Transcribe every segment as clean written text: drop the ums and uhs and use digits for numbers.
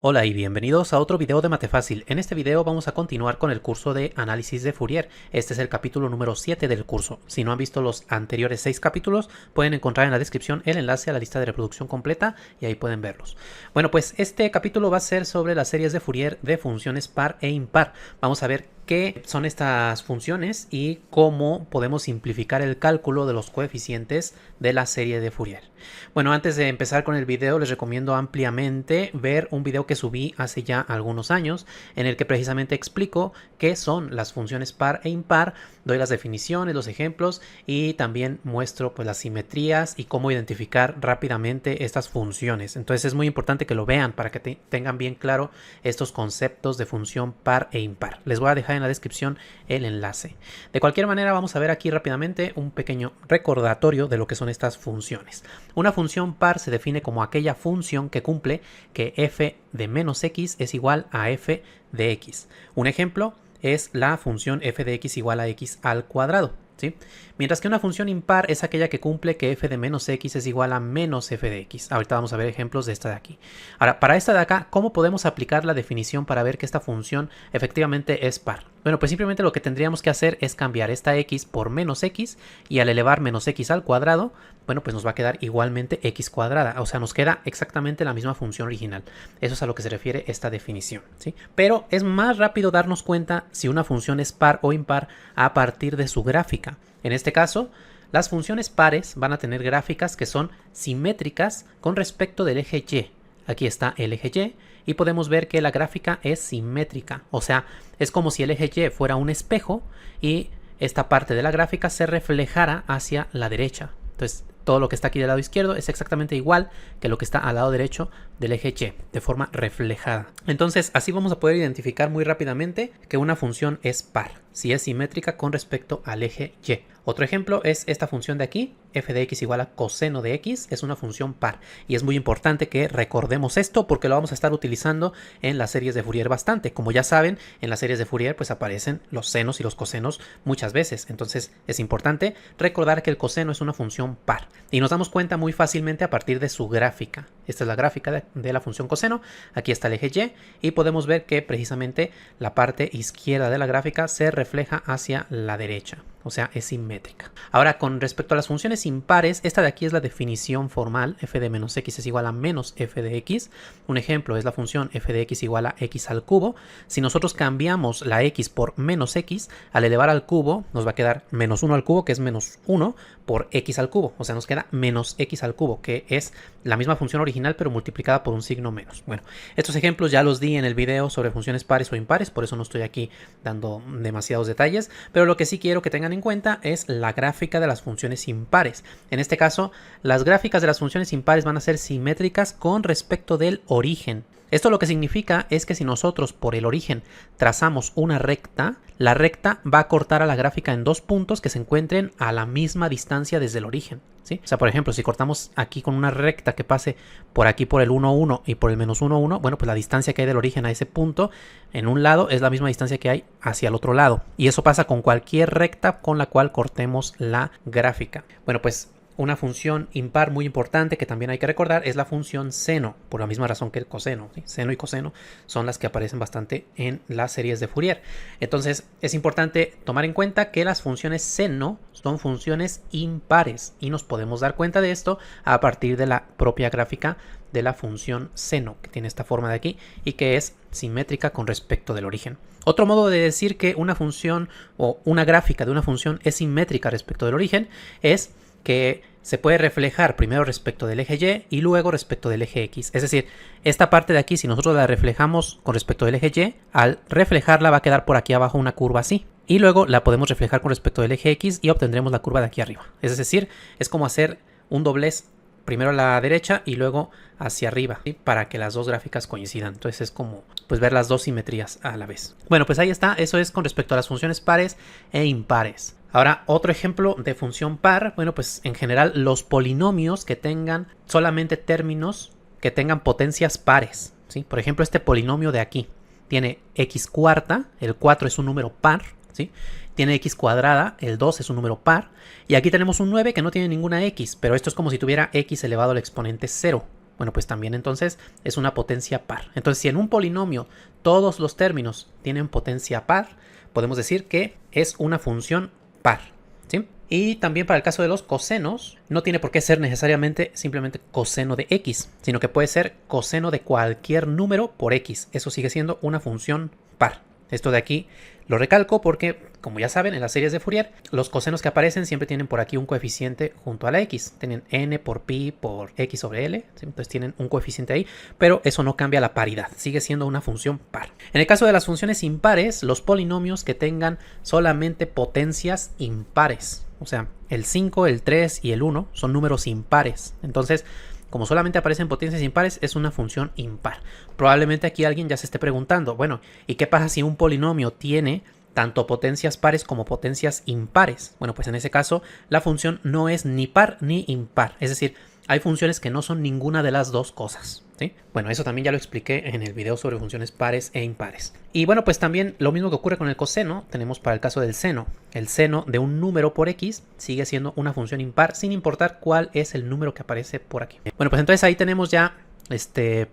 Hola y bienvenidos a otro video de Matefácil. En este video vamos a continuar con el curso de análisis de Fourier. Este es el capítulo número 7 del curso. Si no han visto los anteriores 6 capítulos, pueden encontrar en la descripción el enlace a la lista de reproducción completa y ahí pueden verlos. Bueno, pues este capítulo va a ser sobre las series de Fourier de funciones par e impar. Vamos a ver qué son estas funciones y cómo podemos simplificar el cálculo de los coeficientes de la serie de Fourier. Bueno, antes de empezar con el video, les recomiendo ampliamente ver un video que subí hace ya algunos años, en el que precisamente explico qué son las funciones par e impar, doy las definiciones, los ejemplos y también muestro pues las simetrías y cómo identificar rápidamente estas funciones. Entonces es muy importante que lo vean para que tengan bien claro estos conceptos de función par e impar. Les voy a dejar en la descripción el enlace. De cualquier manera, vamos a ver aquí rápidamente un pequeño recordatorio de lo que son estas funciones. Una función par se define como aquella función que cumple que f de menos x es igual a f de x. Un ejemplo es la función f de x igual a x al cuadrado, ¿sí? Mientras que una función impar es aquella que cumple que f de menos x es igual a menos f de x. Ahorita vamos a ver ejemplos de esta de aquí. Ahora, para esta de acá, ¿cómo podemos aplicar la definición para ver que esta función efectivamente es par? Bueno, pues simplemente lo que tendríamos que hacer es cambiar esta x por menos x y al elevar menos x al cuadrado, bueno, pues nos va a quedar igualmente x cuadrada. O sea, nos queda exactamente la misma función original. Eso es a lo que se refiere esta definición, ¿sí? Pero es más rápido darnos cuenta si una función es par o impar a partir de su gráfica. En este caso, las funciones pares van a tener gráficas que son simétricas con respecto del eje Y. Aquí está el eje Y y podemos ver que la gráfica es simétrica. O sea, es como si el eje Y fuera un espejo y esta parte de la gráfica se reflejara hacia la derecha. Entonces, todo lo que está aquí del lado izquierdo es exactamente igual que lo que está al lado derecho del eje Y, de forma reflejada. Entonces, así vamos a poder identificar muy rápidamente que una función es par, si es simétrica con respecto al eje Y. Otro ejemplo es esta función de aquí, f de x igual a coseno de x, es una función par. Y es muy importante que recordemos esto porque lo vamos a estar utilizando en las series de Fourier bastante. Como ya saben, en las series de Fourier pues aparecen los senos y los cosenos muchas veces. Entonces es importante recordar que el coseno es una función par. Y nos damos cuenta muy fácilmente a partir de su gráfica. Esta es la gráfica de la función coseno. Aquí está el eje Y y podemos ver que precisamente la parte izquierda de la gráfica se refleja hacia la derecha. O sea, es simétrica. Ahora, con respecto a las funciones impares, esta de aquí es la definición formal. F de menos x es igual a menos f de x. Un ejemplo es la función f de x igual a x al cubo. Si nosotros cambiamos la x por menos x, al elevar al cubo nos va a quedar menos 1 al cubo, que es menos 1 por x al cubo. O sea, nos queda menos x al cubo, que es la misma función original, pero multiplicada por un signo menos. Bueno, estos ejemplos ya los di en el video sobre funciones pares o impares, por eso no estoy aquí dando demasiados detalles. Pero lo que sí quiero que tengan en cuenta es la gráfica de las funciones impares. En este caso, las gráficas de las funciones impares van a ser simétricas con respecto del origen. Esto lo que significa es que si nosotros por el origen trazamos una recta, la recta va a cortar a la gráfica en dos puntos que se encuentren a la misma distancia desde el origen, ¿sí? O sea, por ejemplo, si cortamos aquí con una recta que pase por aquí por el 1, 1 y por el menos 1, 1, bueno, pues la distancia que hay del origen a ese punto en un lado es la misma distancia que hay hacia el otro lado. Y eso pasa con cualquier recta con la cual cortemos la gráfica. Bueno, pues una función impar muy importante que también hay que recordar es la función seno, por la misma razón que el coseno, ¿sí? Seno y coseno son las que aparecen bastante en las series de Fourier. Entonces es importante tomar en cuenta que las funciones seno son funciones impares y nos podemos dar cuenta de esto a partir de la propia gráfica de la función seno, que tiene esta forma de aquí y que es simétrica con respecto del origen. Otro modo de decir que una función o una gráfica de una función es simétrica respecto del origen es que se puede reflejar primero respecto del eje Y y luego respecto del eje X. Es decir, esta parte de aquí, si nosotros la reflejamos con respecto del eje Y, al reflejarla va a quedar por aquí abajo una curva así. Y luego la podemos reflejar con respecto del eje X y obtendremos la curva de aquí arriba. Es decir, es como hacer un doblez primero a la derecha y luego hacia arriba, ¿sí? Para que las dos gráficas coincidan. Entonces es como pues ver las dos simetrías a la vez. Bueno, pues ahí está. Eso es con respecto a las funciones pares e impares. Ahora, otro ejemplo de función par, bueno, pues en general los polinomios que tengan solamente términos que tengan potencias pares, ¿sí? Por ejemplo, este polinomio de aquí tiene x cuarta, el 4 es un número par, ¿sí? Tiene x cuadrada, el 2 es un número par, y aquí tenemos un 9 que no tiene ninguna x, pero esto es como si tuviera x elevado al exponente 0. bueno, pues también entonces es una potencia par. Entonces, si en un polinomio todos los términos tienen potencia par, podemos decir que es una función par, ¿sí? Y también para el caso de los cosenos, no tiene por qué ser necesariamente simplemente coseno de x, sino que puede ser coseno de cualquier número por x. Eso sigue siendo una función par. Esto de aquí lo recalco porque, como ya saben, en las series de Fourier, los cosenos que aparecen siempre tienen por aquí un coeficiente junto a la x. Tienen n por pi por x sobre l, ¿sí? Entonces tienen un coeficiente ahí, pero eso no cambia la paridad, sigue siendo una función par. En el caso de las funciones impares, los polinomios que tengan solamente potencias impares, o sea, el 5, el 3 y el 1 son números impares. Entonces, como solamente aparecen potencias impares, es una función impar. Probablemente aquí alguien ya se esté preguntando, bueno, ¿y qué pasa si un polinomio tiene tanto potencias pares como potencias impares? Bueno, pues en ese caso la función no es ni par ni impar. Es decir, hay funciones que no son ninguna de las dos cosas, ¿sí? Bueno, eso también ya lo expliqué en el video sobre funciones pares e impares. Y bueno, pues también lo mismo que ocurre con el coseno, tenemos para el caso del seno. El seno de un número por x sigue siendo una función impar sin importar cuál es el número que aparece por aquí. Bueno, pues entonces ahí tenemos ya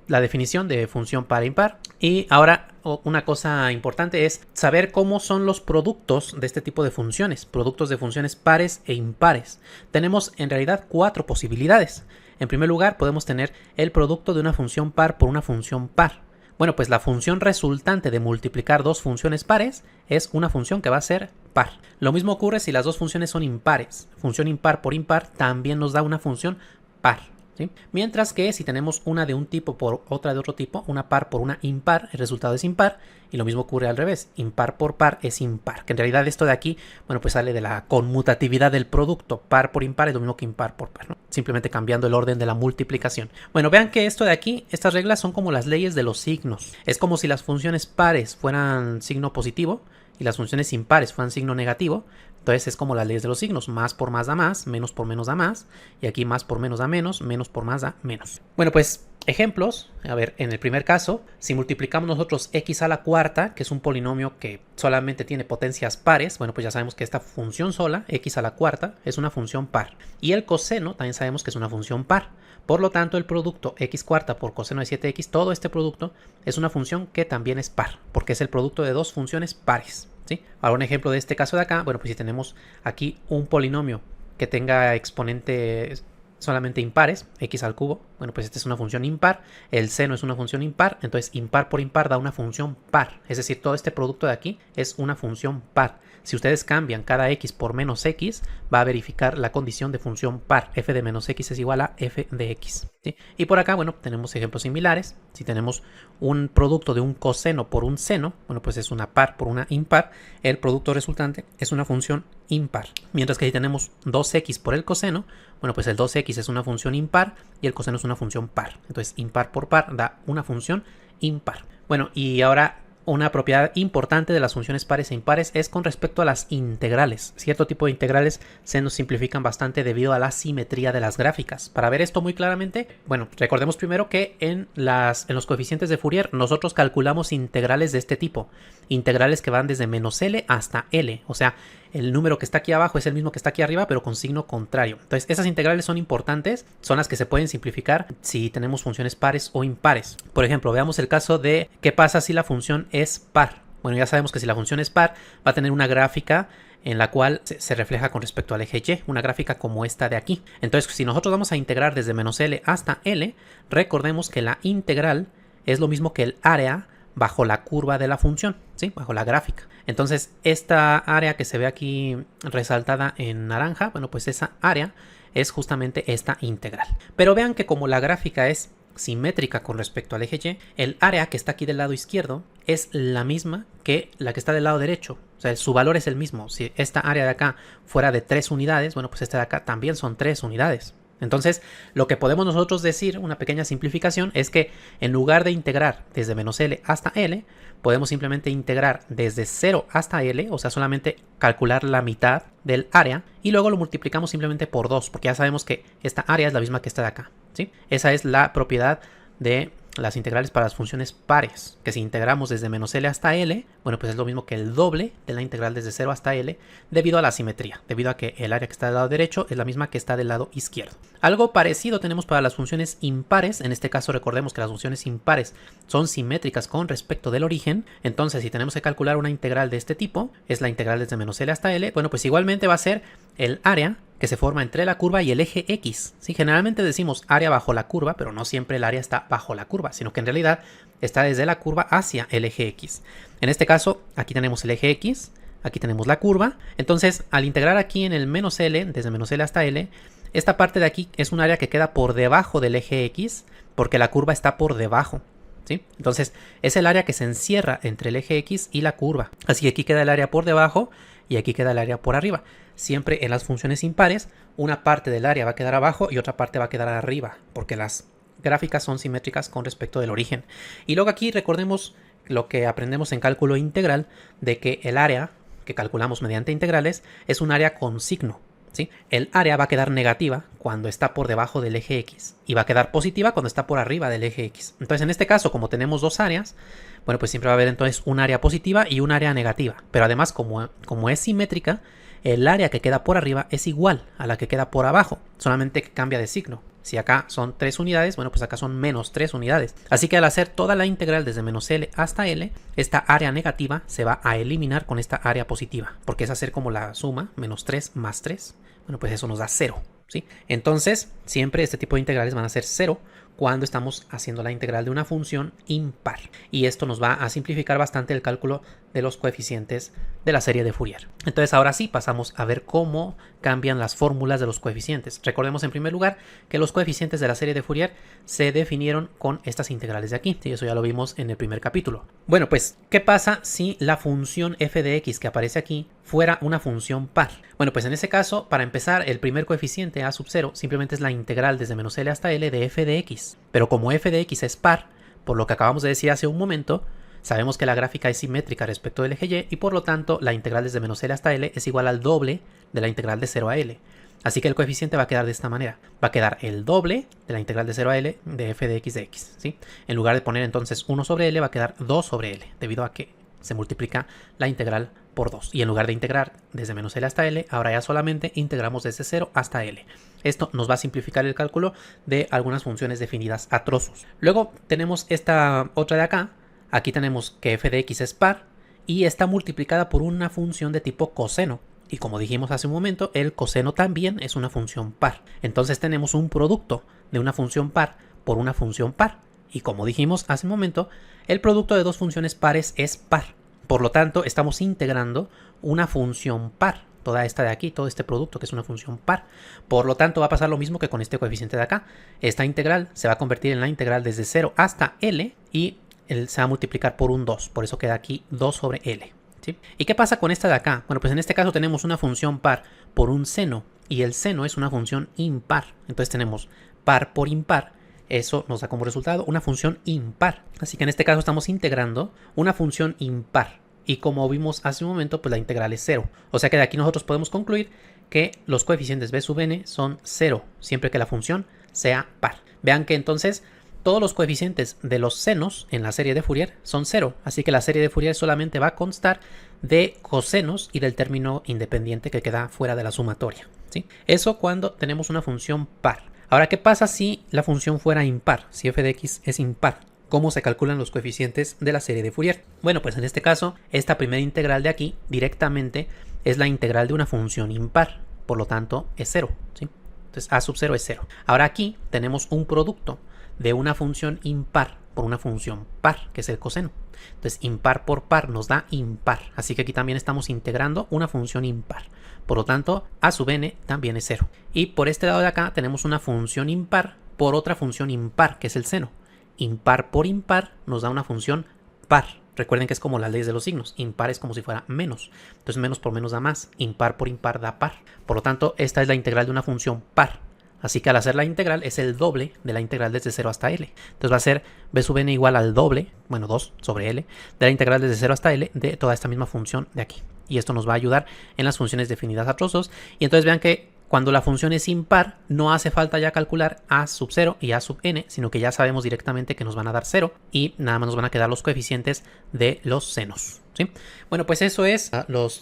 la definición de función par e impar. Y ahora una cosa importante es saber cómo son los productos de este tipo de funciones, productos de funciones pares e impares. Tenemos en realidad 4 posibilidades. En primer lugar, podemos tener el producto de una función par por una función par. Bueno, pues la función resultante de multiplicar dos funciones pares es una función que va a ser par. Lo mismo ocurre si las dos funciones son impares. Función impar por impar también nos da una función par, ¿sí? Mientras que si tenemos una de un tipo por otra de otro tipo, una par por una impar, el resultado es impar. Y lo mismo ocurre al revés, impar por par es impar. Que en realidad esto de aquí, bueno, pues sale de la conmutatividad del producto. Par por impar es lo mismo que impar por par, ¿no? Simplemente cambiando el orden de la multiplicación. Bueno, vean que esto de aquí, estas reglas son como las leyes de los signos. Es como si las funciones pares fueran signo positivo y las funciones impares fueran signo negativo. Entonces es como las leyes de los signos, más por más da más, menos por menos da más, y aquí más por menos da menos, menos por más da menos. Bueno, pues ejemplos, a ver, en el primer caso, si multiplicamos nosotros x a la cuarta, que es un polinomio que solamente tiene potencias pares, bueno, pues ya sabemos que esta función sola, x a la cuarta, es una función par. Y el coseno también sabemos que es una función par. Por lo tanto, el producto x cuarta por coseno de 7x, todo este producto es una función que también es par, porque es el producto de dos funciones pares, ¿sí? Ahora un ejemplo de este caso de acá, bueno, pues si tenemos aquí un polinomio que tenga exponentes solamente impares, x al cubo, bueno, pues esta es una función impar, el seno es una función impar, entonces impar por impar da una función par, es decir, todo este producto de aquí es una función par. Si ustedes cambian cada x por menos x, va a verificar la condición de función par, f de menos x es igual a f de x, ¿sí? Y por acá, bueno, tenemos ejemplos similares. Si tenemos un producto de un coseno por un seno, bueno, pues es una par por una impar, el producto resultante es una función impar. Mientras que si tenemos 2x por el coseno, bueno, pues el 2x es una función impar y el coseno es una función par. Entonces, impar por par da una función impar. Bueno, y ahora una propiedad importante de las funciones pares e impares es con respecto a las integrales. Cierto tipo de integrales se nos simplifican bastante debido a la simetría de las gráficas. Para ver esto muy claramente, bueno, recordemos primero que en los coeficientes de Fourier nosotros calculamos integrales de este tipo. Integrales que van desde menos L hasta L. O sea, el número que está aquí abajo es el mismo que está aquí arriba, pero con signo contrario. Entonces, esas integrales son importantes, son las que se pueden simplificar si tenemos funciones pares o impares. Por ejemplo, veamos el caso de qué pasa si la función es par. Bueno, ya sabemos que si la función es par, va a tener una gráfica en la cual se refleja con respecto al eje Y, una gráfica como esta de aquí. Entonces, si nosotros vamos a integrar desde menos L hasta L, recordemos que la integral es lo mismo que el área bajo la curva de la función, ¿sí? Bajo la gráfica. Entonces, esta área que se ve aquí resaltada en naranja, bueno, pues esa área es justamente esta integral. Pero vean que como la gráfica es simétrica con respecto al eje Y, el área que está aquí del lado izquierdo es la misma que la que está del lado derecho. O sea, su valor es el mismo. Si esta área de acá fuera de 3 unidades, bueno, pues esta de acá también son 3 unidades. Entonces, lo que podemos nosotros decir, una pequeña simplificación, es que en lugar de integrar desde menos L hasta L, podemos simplemente integrar desde 0 hasta L, o sea, solamente calcular la mitad del área, y luego lo multiplicamos simplemente por 2, porque ya sabemos que esta área es la misma que esta de acá, ¿sí? Esa es la propiedad de las integrales para las funciones pares, que si integramos desde menos L hasta L, bueno, pues es lo mismo que el doble de la integral desde 0 hasta L, debido a la simetría, debido a que el área que está del lado derecho es la misma que está del lado izquierdo. Algo parecido tenemos para las funciones impares. En este caso recordemos que las funciones impares son simétricas con respecto del origen. Entonces, si tenemos que calcular una integral de este tipo, es la integral desde menos L hasta L, bueno, pues igualmente va a ser el área que se forma entre la curva y el eje X. ¿Sí? Generalmente decimos área bajo la curva, pero no siempre el área está bajo la curva, sino que en realidad está desde la curva hacia el eje X. En este caso, aquí tenemos el eje X, aquí tenemos la curva. Entonces, al integrar aquí en el menos L, desde menos L hasta L, esta parte de aquí es un área que queda por debajo del eje X, porque la curva está por debajo. ¿Sí? Entonces, es el área que se encierra entre el eje X y la curva. Así que aquí queda el área por debajo y aquí queda el área por arriba. Siempre en las funciones impares, una parte del área va a quedar abajo y otra parte va a quedar arriba, porque las gráficas son simétricas con respecto del origen. Y luego aquí recordemos lo que aprendemos en cálculo integral, de que el área que calculamos mediante integrales es un área con signo. ¿Sí? El área va a quedar negativa cuando está por debajo del eje X y va a quedar positiva cuando está por arriba del eje X. Entonces, en este caso, como tenemos dos áreas, bueno, pues siempre va a haber entonces un área positiva y un área negativa. Pero además, como es simétrica, el área que queda por arriba es igual a la que queda por abajo, solamente que cambia de signo. Si acá son 3 unidades, bueno, pues acá son menos 3 unidades. Así que al hacer toda la integral desde menos L hasta L, esta área negativa se va a eliminar con esta área positiva, porque es hacer como la suma, menos 3 más 3. Bueno, pues eso nos da 0, ¿sí? Entonces, siempre este tipo de integrales van a ser 0 cuando estamos haciendo la integral de una función impar. Y esto nos va a simplificar bastante el cálculo de los coeficientes de la serie de Fourier. Entonces, ahora sí pasamos a ver cómo cambian las fórmulas de los coeficientes. Recordemos en primer lugar que los coeficientes de la serie de Fourier se definieron con estas integrales de aquí. Sí, eso ya lo vimos en el primer capítulo. Bueno, pues, ¿qué pasa si la función f de x que aparece aquí fuera una función par? Bueno, pues en ese caso, para empezar, el primer coeficiente a sub 0 simplemente es la integral desde menos L hasta L de f de x. Pero como f de x es par, por lo que acabamos de decir hace un momento, sabemos que la gráfica es simétrica respecto del eje y y por lo tanto la integral desde menos L hasta L es igual al doble de la integral de 0 a L. Así que el coeficiente va a quedar de esta manera. Va a quedar el doble de la integral de 0 a L de f de x, ¿sí? En lugar de poner entonces 1 sobre L va a quedar 2 sobre L, debido a que se multiplica la integral por 2. Y en lugar de integrar desde menos L hasta L, ahora ya solamente integramos desde 0 hasta L. Esto nos va a simplificar el cálculo de algunas funciones definidas a trozos. Luego tenemos esta otra de acá. Aquí tenemos que f de x es par y está multiplicada por una función de tipo coseno. Y como dijimos hace un momento, el coseno también es una función par. Entonces tenemos un producto de una función par por una función par. Y como dijimos hace un momento, el producto de dos funciones pares es par. Por lo tanto, estamos integrando una función par. Toda esta de aquí, todo este producto que es una función par. Por lo tanto, va a pasar lo mismo que con este coeficiente de acá. Esta integral se va a convertir en la integral desde 0 hasta L y se va a multiplicar por un 2. Por eso queda aquí 2 sobre L. ¿Sí? ¿Y qué pasa con esta de acá? Bueno, pues en este caso tenemos una función par por un seno y el seno es una función impar. Entonces tenemos par por impar. Eso nos da como resultado una función impar. Así que en este caso estamos integrando una función impar. Y como vimos hace un momento, pues la integral es 0. O sea que de aquí nosotros podemos concluir que los coeficientes b sub n son 0, siempre que la función sea par. Vean que entonces todos los coeficientes de los senos en la serie de Fourier son 0. Así que la serie de Fourier solamente va a constar de cosenos y del término independiente que queda fuera de la sumatoria, ¿sí? Eso cuando tenemos una función par. Ahora, ¿qué pasa si la función fuera impar? Si f de x es impar. ¿Cómo se calculan los coeficientes de la serie de Fourier? Bueno, pues en este caso, esta primera integral de aquí directamente es la integral de una función impar. Por lo tanto, es 0, ¿sí? Entonces, a sub 0 es 0. Ahora aquí tenemos un producto de una función impar por una función par, que es el coseno. Entonces, impar por par nos da impar. Así que aquí también estamos integrando una función impar. Por lo tanto, a sub n también es 0. Y por este lado de acá tenemos una función impar por otra función impar, que es el seno. Impar por impar nos da una función par. Recuerden que es como las leyes de los signos. Impar es como si fuera menos. Entonces, menos por menos da más. Impar por impar da par. Por lo tanto, esta es la integral de una función par. Así que al hacer la integral es el doble de la integral desde 0 hasta L. Entonces va a ser b sub n igual al doble, bueno, 2 sobre L, de la integral desde 0 hasta L de toda esta misma función de aquí. Y esto nos va a ayudar en las funciones definidas a trozos. Y entonces vean que Cuando la función es impar, no hace falta ya calcular a sub 0 y a sub n, sino que ya sabemos directamente que nos van a dar 0 y nada más nos van a quedar los coeficientes de los senos, ¿sí? Bueno, pues eso es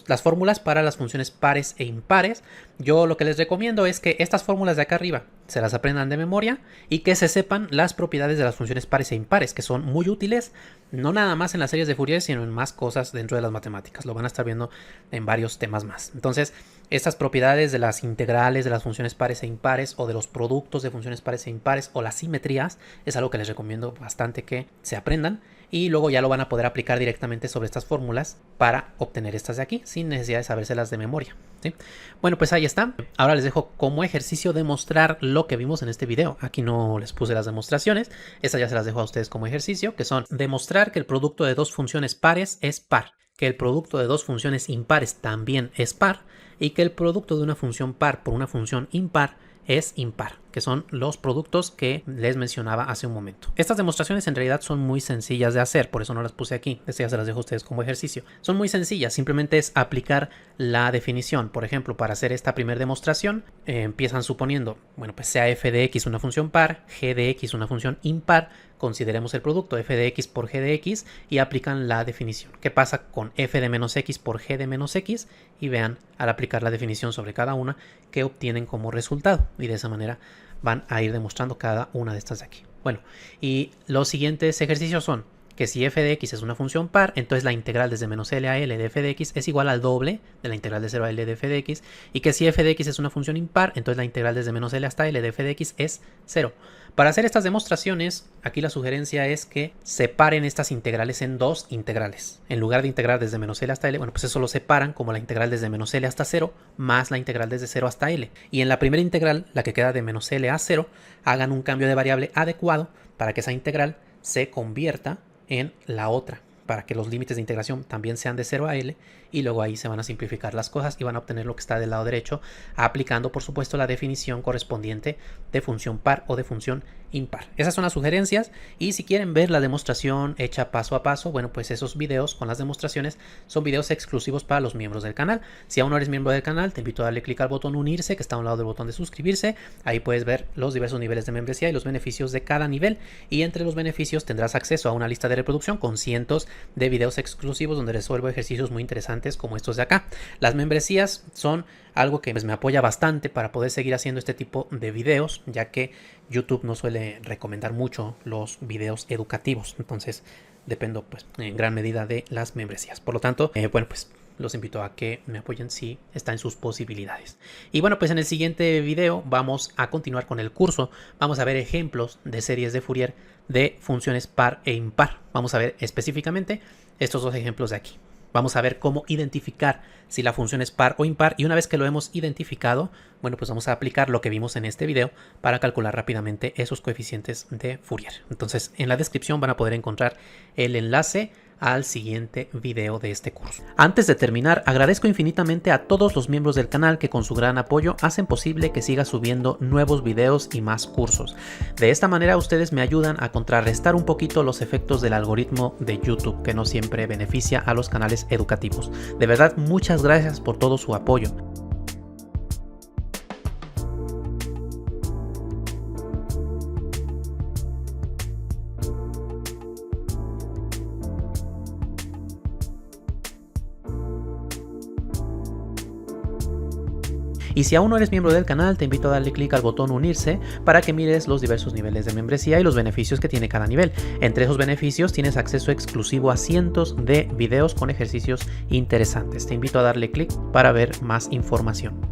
las fórmulas para las funciones pares e impares. Yo lo que les recomiendo es que estas fórmulas de acá arriba se las aprendan de memoria y que se sepan las propiedades de las funciones pares e impares, que son muy útiles, no nada más en las series de Fourier, sino en más cosas dentro de las matemáticas. Lo van a estar viendo en varios temas más. Entonces, estas propiedades de las integrales de las funciones pares e impares, o de los productos de funciones pares e impares, o las simetrías, es algo que les recomiendo bastante que se aprendan, y luego ya lo van a poder aplicar directamente sobre estas fórmulas para obtener estas de aquí, sin necesidad de sabérselas de memoria, ¿sí? Bueno, pues ahí está. Ahora les dejo como ejercicio demostrar lo que vimos en este video. Aquí no les puse las demostraciones, estas ya se las dejo a ustedes como ejercicio, que son demostrar que el producto de dos funciones pares es par, que el producto de dos funciones impares también es par, y que el producto de una función par por una función impar es impar, que son los productos que les mencionaba hace un momento. Estas demostraciones en realidad son muy sencillas de hacer, por eso no las puse aquí. Estas ya se las dejo a ustedes como ejercicio. Son muy sencillas, simplemente es aplicar la definición. Por ejemplo, para hacer esta primera demostración, empiezan suponiendo, bueno, pues sea f de x una función par, g de x una función impar, consideremos el producto f de x por g de x y aplican la definición. ¿Qué pasa con f de menos x por g de menos x? Y vean, al aplicar la definición sobre cada una, qué obtienen como resultado. Y de esa manera van a ir demostrando cada una de estas de aquí. Bueno, y los siguientes ejercicios son que si f de x es una función par, entonces la integral desde menos L a L de f de x es igual al doble de la integral de 0 a L de f de x, y que si f de x es una función impar, entonces la integral desde menos L hasta L de f de x es 0. Para hacer estas demostraciones, aquí la sugerencia es que separen estas integrales en dos integrales. En lugar de integrar desde menos L hasta L, bueno, pues eso lo separan como la integral desde menos L hasta 0 más la integral desde 0 hasta L. Y en la primera integral, la que queda de menos L a 0, hagan un cambio de variable adecuado para que esa integral se convierta en la otra, para que los límites de integración también sean de 0 a L, y luego ahí se van a simplificar las cosas y van a obtener lo que está del lado derecho, aplicando por supuesto la definición correspondiente de función par o de función impar. Esas son las sugerencias, y si quieren ver la demostración hecha paso a paso, bueno, pues esos videos con las demostraciones son videos exclusivos para los miembros del canal. Si aún no eres miembro del canal, te invito a darle clic al botón unirse, que está a un lado del botón de suscribirse. Ahí puedes ver los diversos niveles de membresía y los beneficios de cada nivel, y entre los beneficios tendrás acceso a una lista de reproducción con cientos de videos exclusivos donde resuelvo ejercicios muy interesantes como estos de acá. Las membresías son algo que me apoya bastante para poder seguir haciendo este tipo de videos, ya que YouTube no suele recomendar mucho los videos educativos, entonces dependo pues en gran medida de las membresías. Por lo tanto, bueno, pues los invito a que me apoyen si está en sus posibilidades. Y bueno, pues en el siguiente video vamos a continuar con el curso. Vamos a ver ejemplos de series de Fourier de funciones par e impar. Vamos a ver específicamente estos dos ejemplos de aquí. Vamos a ver cómo identificar si la función es par o impar, y una vez que lo hemos identificado, bueno, pues vamos a aplicar lo que vimos en este video para calcular rápidamente esos coeficientes de Fourier. Entonces, en la descripción van a poder encontrar el enlace al siguiente video de este curso. Antes de terminar, agradezco infinitamente a todos los miembros del canal que con su gran apoyo hacen posible que siga subiendo nuevos videos y más cursos. De esta manera ustedes me ayudan a contrarrestar un poquito los efectos del algoritmo de YouTube, que no siempre beneficia a los canales educativos. De verdad, muchas gracias por todo su apoyo. Y si aún no eres miembro del canal, te invito a darle clic al botón unirse para que mires los diversos niveles de membresía y los beneficios que tiene cada nivel. Entre esos beneficios tienes acceso exclusivo a cientos de videos con ejercicios interesantes. Te invito a darle clic para ver más información.